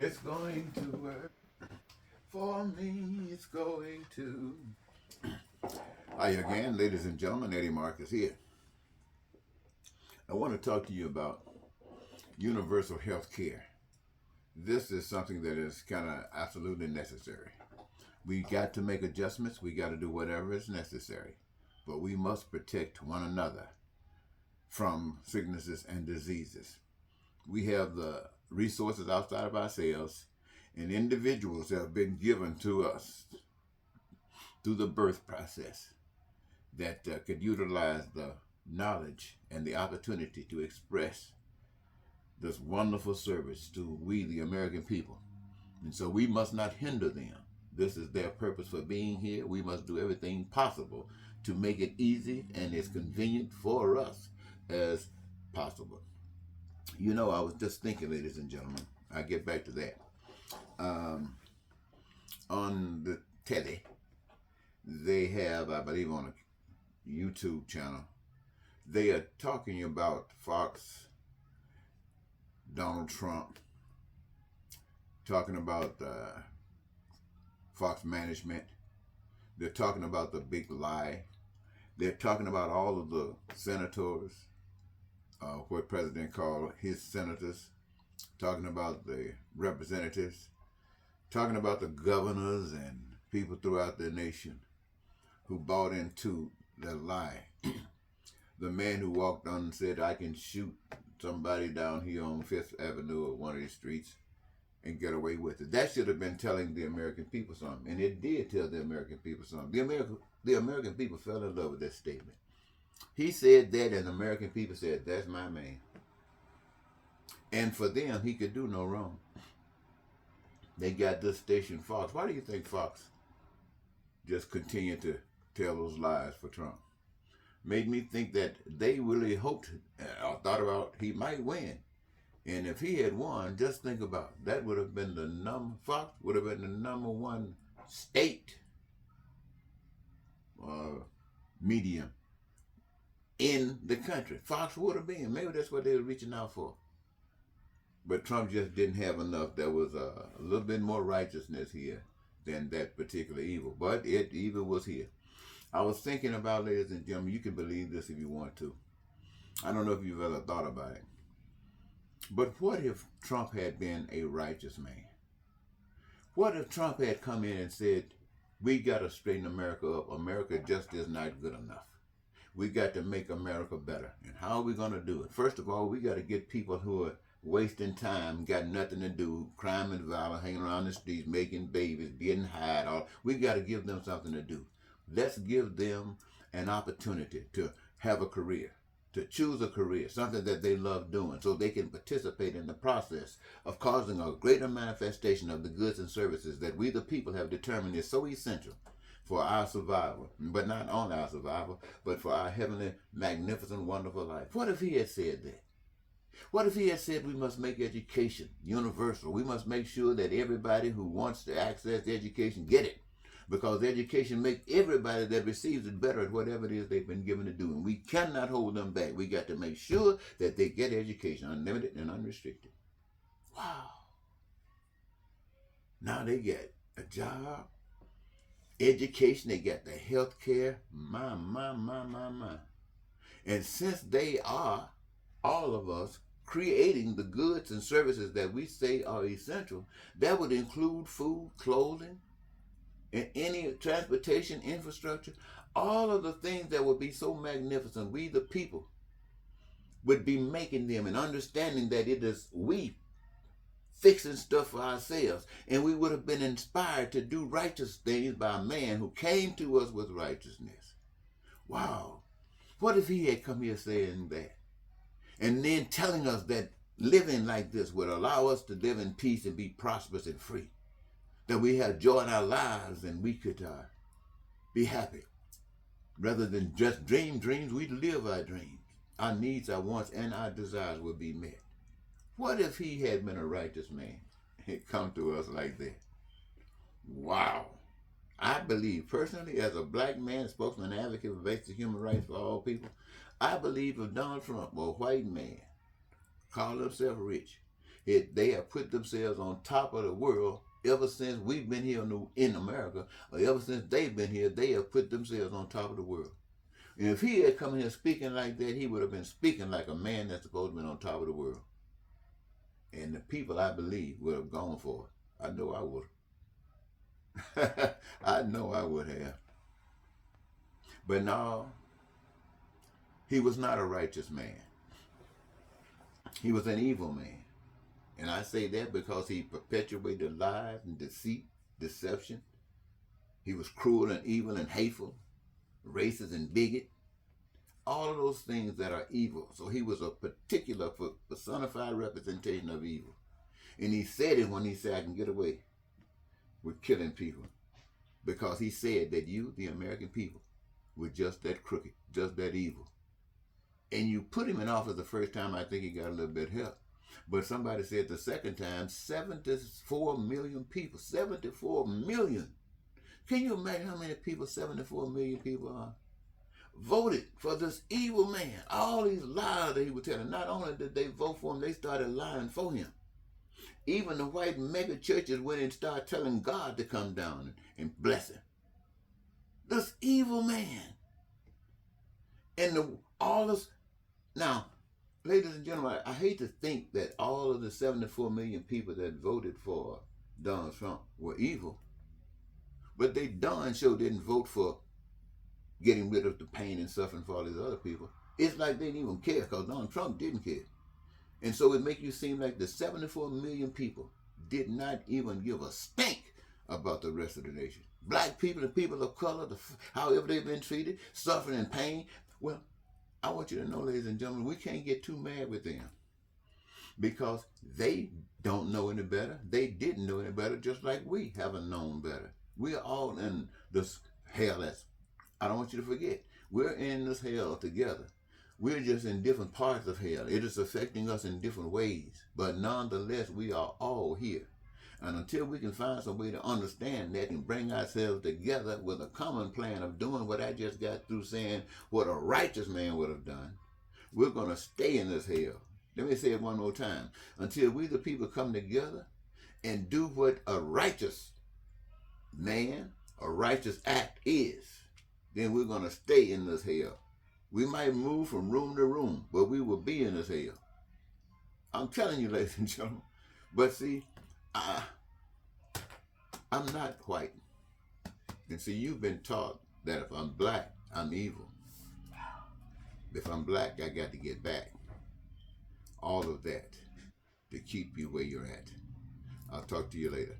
It's going to work for me. It's going to. Hi again, ladies and gentlemen. Eddie Marcus here. I want to talk to you about universal health care. This is something that is kind of absolutely necessary. We got to make adjustments. We got to do whatever is necessary. But we must protect one another from sicknesses and diseases. We have the resources outside of ourselves, and individuals have been given to us through the birth process that could utilize the knowledge and the opportunity to express this wonderful service to we, the American people. And so we must not hinder them. This is their purpose for being here. We must do everything possible to make it easy and as convenient for us as possible. You know, I was just thinking, ladies and gentlemen, I get back to that. Um, on the telly, they have, I believe, on a YouTube channel, they are talking about Fox, Donald Trump, talking about Fox management. They're talking about the big lie. They're talking about all of the senators, what President called his senators, talking about the representatives, talking about the governors and people throughout the nation who bought into the lie. The man who walked on and said, I can shoot somebody down here on Fifth Avenue or one of these streets and get away with it. That should have been telling the American people something. And it did tell the American people something. The American people fell in love with that statement. He said that, and the American people said, that's my man. And for them, he could do no wrong. They got this station, Fox. Why do you think Fox just continued to tell those lies for Trump? Made me think that they really hoped or thought about he might win. And if he had won, just think about it. That would have been Fox would have been the number one state medium in the country. Fox would have been. Maybe that's what they were reaching out for. But Trump just didn't have enough. There was a little bit more righteousness here than that particular evil. But evil was here. I was thinking about, ladies and gentlemen, you can believe this if you want to. I don't know if you've ever thought about it. But what if Trump had been a righteous man? What if Trump had come in and said, we got to straighten America up. America just is not good enough. We got to make America better. And how are we going to do it? First of all, we got to get people who are wasting time, got nothing to do, crime and violence, hanging around the streets, making babies, getting high. We got to give them something to do. Let's give them an opportunity to have a career, to choose a career, something that they love doing, so they can participate in the process of causing a greater manifestation of the goods and services that we the people have determined is so essential for our survival, but not only our survival, but for our heavenly, magnificent, wonderful life. What if he had said that? What if he had said we must make education universal? We must make sure that everybody who wants to access education get it. Because education makes everybody that receives it better at whatever it is they've been given to do. And we cannot hold them back. We got to make sure that they get education, unlimited and unrestricted. Wow. Now they get a job, education, they got the health care. My. And since they are, all of us, creating the goods and services that we say are essential, that would include food, clothing, and any transportation infrastructure, all of the things that would be so magnificent, we the people would be making them and understanding that it is we fixing stuff for ourselves. And we would have been inspired to do righteous things by a man who came to us with righteousness. Wow. What if he had come here saying that? And then telling us that living like this would allow us to live in peace and be prosperous and free. That we have joy in our lives and we could be happy. Rather than just dream dreams, we live our dreams. Our needs, our wants, and our desires will be met. What if he had been a righteous man and come to us like that? Wow. I believe, personally, as a black man, spokesman, advocate for basic human rights for all people, I believe if Donald Trump, or a white man, called himself rich, They have put themselves on top of the world ever since we've been here in America, or ever since they've been here. They have put themselves on top of the world. And if he had come here speaking like that, he would have been speaking like a man that's supposed to be on top of the world. And the people, I believe, would have gone for it. I know I would. I know I would have. But no, he was not a righteous man. He was an evil man. And I say that because he perpetuated lies and deceit, deception. He was cruel and evil and hateful, racist and bigot. All of those things that are evil. So he was a particular personified representation of evil. And he said it when he said, I can get away with killing people. Because he said that you, the American people, were just that crooked, just that evil. And you put him in office the first time, I think he got a little bit of help. But somebody said the second time, 74 million people. 74 million. Can you imagine how many people 74 million people are? Voted for this evil man. All these lies that he was telling. Not only did they vote for him, they started lying for him. Even the white mega churches went and started telling God to come down and bless him. This evil man. And all this. Now, ladies and gentlemen, I hate to think that all of the 74 million people that voted for Donald Trump were evil. But they darn sure didn't vote for getting rid of the pain and suffering for all these other people. It's like they didn't even care because Donald Trump didn't care. And so it makes you seem like the 74 million people did not even give a stink about the rest of the nation. Black people and people of color, however they've been treated, suffering and pain. Well, I want you to know, ladies and gentlemen, we can't get too mad with them because they don't know any better. They didn't know any better, just like we haven't known better. We are all in this hell. I don't want you to forget. We're in this hell together. We're just in different parts of hell. It is affecting us in different ways. But nonetheless, we are all here. And until we can find some way to understand that and bring ourselves together with a common plan of doing what I just got through saying what a righteous man would have done, we're going to stay in this hell. Let me say it one more time. Until we the people come together and do what a righteous man, a righteous act is, then we're going to stay in this hell. We might move from room to room, but we will be in this hell. I'm telling you, ladies and gentlemen. But see, I'm not white. And see, you've been taught that if I'm black, I'm evil. If I'm black, I got to get back. All of that to keep you where you're at. I'll talk to you later.